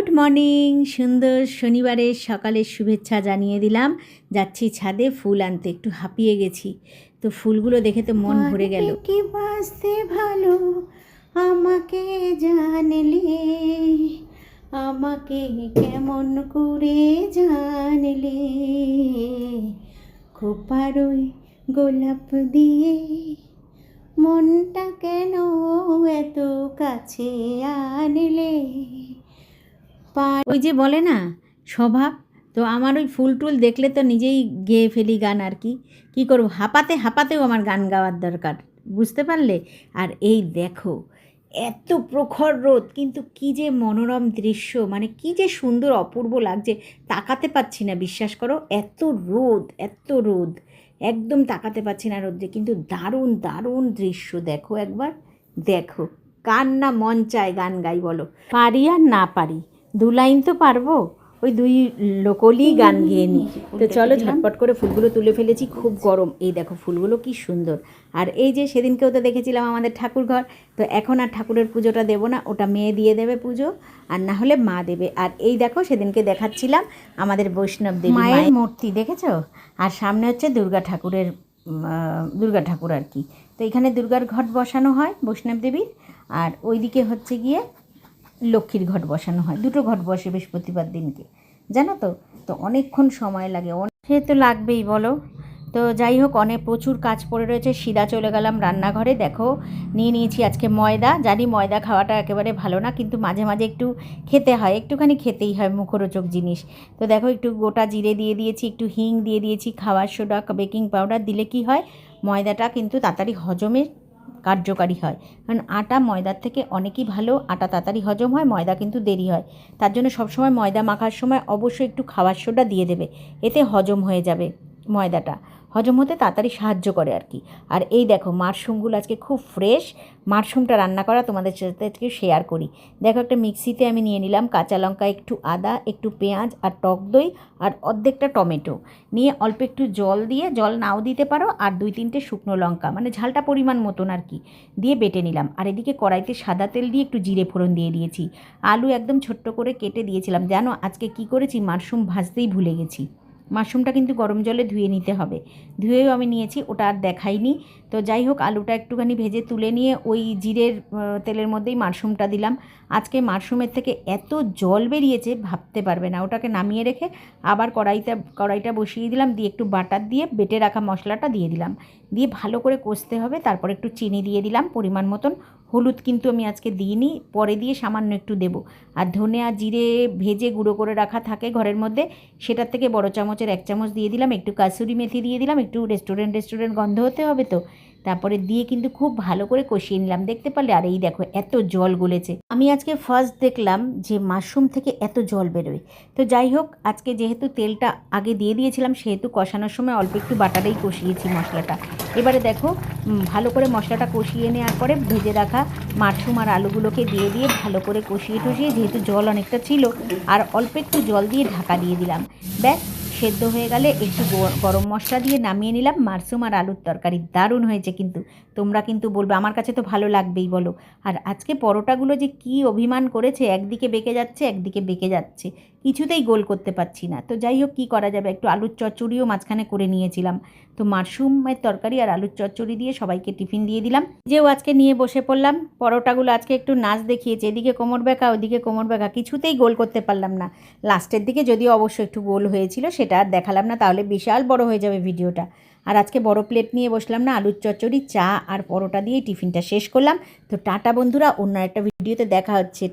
Good morning, সুন্দর শনিবারের সকালের শুভেচ্ছা জানিয়ে দিলাম। যাচ্ছি ছাদে ফুল আনতে, একটু হাঁপিয়ে গেছি, তো ফুলগুলো দেখে তো মন ভরে গেল। কি বাসতে ভালো আমাকে জানলে, আমাকে কেমন করে জানলে, খোপারই গোলাপ দিয়ে মনটা কেন এত কাছে আনলে। ওই যে বলে না স্বভাব, তো আমার ওই ফুল টুল দেখলে তো নিজেই গেয়ে ফেলি গান। আর কি করব, হাঁপাতে হাঁপাতেও আমার গান গাওয়ার দরকার, বুঝতে পারলে। আর এই দেখো, এত প্রখর রোদ, কিন্তু কি যে মনোরম দৃশ্য, মানে কি যে সুন্দর অপূর্ব লাগছে, তাকাতে পাচ্ছি না, বিশ্বাস করো। এত রোদ, এত রোদ, একদম তাকাতে পাচ্ছি না রোদ্রে, কিন্তু দারুণ দারুণ দৃশ্য। দেখো একবার, দেখো, কার না মন চায় গান গাই বলো। পারি আর না পারি, 2 লাইন তো পারবো, ওই 2 লোকলি গান গেয়ে নিই। তো চলো ঝটপট করে ফুলগুলো তুলে ফেলেছি, খুব গরম। এই দেখো ফুলগুলো কি সুন্দর। আর এই যে সেদিনকেও তো দেখেছিলাম আমাদের ঠাকুর ঘর, তো এখন আর ঠাকুরের পুজোটা দেবো না, ওটা মেয়ে দিয়ে দেবে পুজো, আর না হলে মা দেবে। আর এই দেখো সেদিনকে দেখাচ্ছিলাম আমাদের বৈষ্ণব দেবী মায়ের মূর্তি, দেখেছো? আর সামনে হচ্ছে দুর্গা ঠাকুর আর কি। তো এখানে দুর্গার ঘট বসানো হয় বৈষ্ণব দেবীর, আর ওইদিকে হচ্ছে গিয়ে লক্ষ্মীর ঘট বসানো হয়। 2টো ঘট বসে বৃহস্পতিবার দিনকে, জানো তো। তো অনেকক্ষণ সময় লাগে, সে তো লাগবেই বলো। তো যাই হোক, প্রচুর কাজ পড়ে রয়েছে। সিধা চলে গেলাম রান্নাঘরে। দেখো নিয়ে নিয়েছি আজকে ময়দা। জানি ময়দা খাওয়াটা একেবারে ভালো না, কিন্তু মাঝে মাঝে একটু খেতে হয়, একটুখানি খেতেই হয়, মুখরোচক জিনিস। তো দেখো একটু গোটা জিরে দিয়ে দিয়েছি, একটু হিং দিয়ে দিয়েছি, খাবার সোডা, বেকিং পাউডার দিলে কি হয়, ময়দাটা কিন্তু তাড়াতাড়ি হজমের কার্যকারী হয়। কারণ আটা ময়দার থেকে অনেকই ভালো, আটা তাড়াতাড়ি হজম হয়, ময়দা কিন্তু দেরি হয়। তার জন্য সবসময় ময়দা মাখার সময় অবশ্যই একটু খাবার সোডা দিয়ে দেবে, এতে হজম হয়ে যাবে, ময়দাটা হজম হতে তাড়াতাড়ি সাহায্য করে আর কি। আর এই দেখো মাশরুমগুলো আজকে খুব ফ্রেশ, মাশরুমটা রান্না করা তোমাদের সাথে আজকে শেয়ার করি। দেখো একটা মিক্সিতে আমি নিয়ে নিলাম কাঁচা লঙ্কা, একটু আদা, একটু পেঁয়াজ আর টক দই, আর অর্ধেকটা টমেটো নিয়ে অল্প একটু জল দিয়ে, জল নাও দিতে পারো, আর 2-3টে শুকনো লঙ্কা, মানে ঝালটা পরিমাণ মতন আর কি, দিয়ে বেটে নিলাম। আর এদিকে কড়াইতে সাদা তেল দিয়ে একটু জিরে ফোড়ন দিয়ে দিয়েছি। আলু একদম ছোট্ট করে কেটে দিয়েছিলাম। জানো আজকে কি করেছি, মাশরুম ভাজতেই ভুলে গেছি। মাশরুমটা কিন্তু গরম জলে ধুয়ে নিতে হবে, ধুয়েও আমি নিয়েছি, ওটা আর দেখাইনি। তো যাই হোক, আলুটা একটুখানি ভেজে তুলে নিয়ে ওই জিরের তেলের মধ্যেই মাশরুমটা দিলাম। আজকে মাশরুমের থেকে এত জল বেরিয়েছে ভাবতে পারবে না। ওটাকে নামিয়ে রেখে আবার কড়াইটা বসিয়ে দিলাম, দিয়ে একটু বাটার দিয়ে বেটে রাখা মশলাটা দিয়ে দিলাম, দিয়ে ভালো করে কষতে হবে। তারপর একটু চিনি দিয়ে দিলাম পরিমাণ মতন, হলুদ কিন্তু আমি আজকে দিইনি, পরে দিয়ে সামান্য একটু দেবো। আর ধনে আর জিরে ভেজে গুঁড়ো করে রাখা থাকে ঘরের মধ্যে, সেটার থেকে বড় চামচের 1 চামচ দিয়ে দিলাম, একটু কাসুরি মেথি দিয়ে দিলাম, একটু রেস্টুরেন্ট গন্ধ হতে হবে তো, তারপরে দিয়ে কিন্তু খুব ভালো করে কষিয়ে নিলাম, দেখতে পারলে। আর এই দেখো এত জল গলেছে, আমি আজকে ফার্স্ট দেখলাম যে মাশরুম থেকে এত জল বেরোয়। তো যাই হোক, আজকে যেহেতু তেলটা আগে দিয়ে দিয়েছিলাম, সেহেতু কষানোর সময় অল্প একটু বাটারেই কষিয়েছি মশলাটা। এবারে দেখো ভালো করে মশলাটা কষিয়ে নেওয়ার পরে ভেজে রাখা মাশরুম আর আলুগুলোকে দিয়ে ভালো করে কষিয়ে যেহেতু জল অনেকটা ছিল, আর অল্প একটু জল দিয়ে ঢাকা দিয়ে দিলাম। ব্যাস, সেদ্ধ হয়ে গেলে একটু গরম মশলা দিয়ে নামিয়ে নিলাম। মাশরুম আর আলুর তরকারি দারুণ হয়েছে, কিন্তু তোমরা কিন্তু বলবে, আমার কাছে তো ভালো লাগবেই বলো। আর আজকে পরোটাগুলো যে কি অভিমান করেছে, একদিকে বেঁকে যাচ্ছে একদিকে বেঁকে যাচ্ছে, কিছুতেই গোল করতে পারছি না। তো যাই হোক, কী করা যাবে, একটু আলুর চচ্চড়িও মাঝখানে করে নিয়েছিলাম। তো মাশরুমের তরকারি আর আলুর চচ্চড়ি দিয়ে সবাইকে টিফিন দিয়ে দিলাম। যেও আজকে নিয়ে বসে পড়লাম। পরোটাগুলো আজকে একটু নাচ দেখিয়েছে, এদিকে কোমর ব্যাকা ওদিকে কোমর ব্যাকা, কিছুতেই গোল করতে পারলাম না। লাস্টের দিকে যদিও অবশ্য একটু গোল হয়েছিল, সেটা আর দেখালাম না, তাহলে বিশাল বড় হয়ে যাবে ভিডিওটা। আর আজকে বড় প্লেট নিয়ে বসলাম না, আলুর চচ্চড়ি, চা আর পরোটা দিয়ে টিফিনটা শেষ করলাম। তো টাটা বন্ধুরা, অন্য একটা ভিডিওতে দেখা হচ্ছে।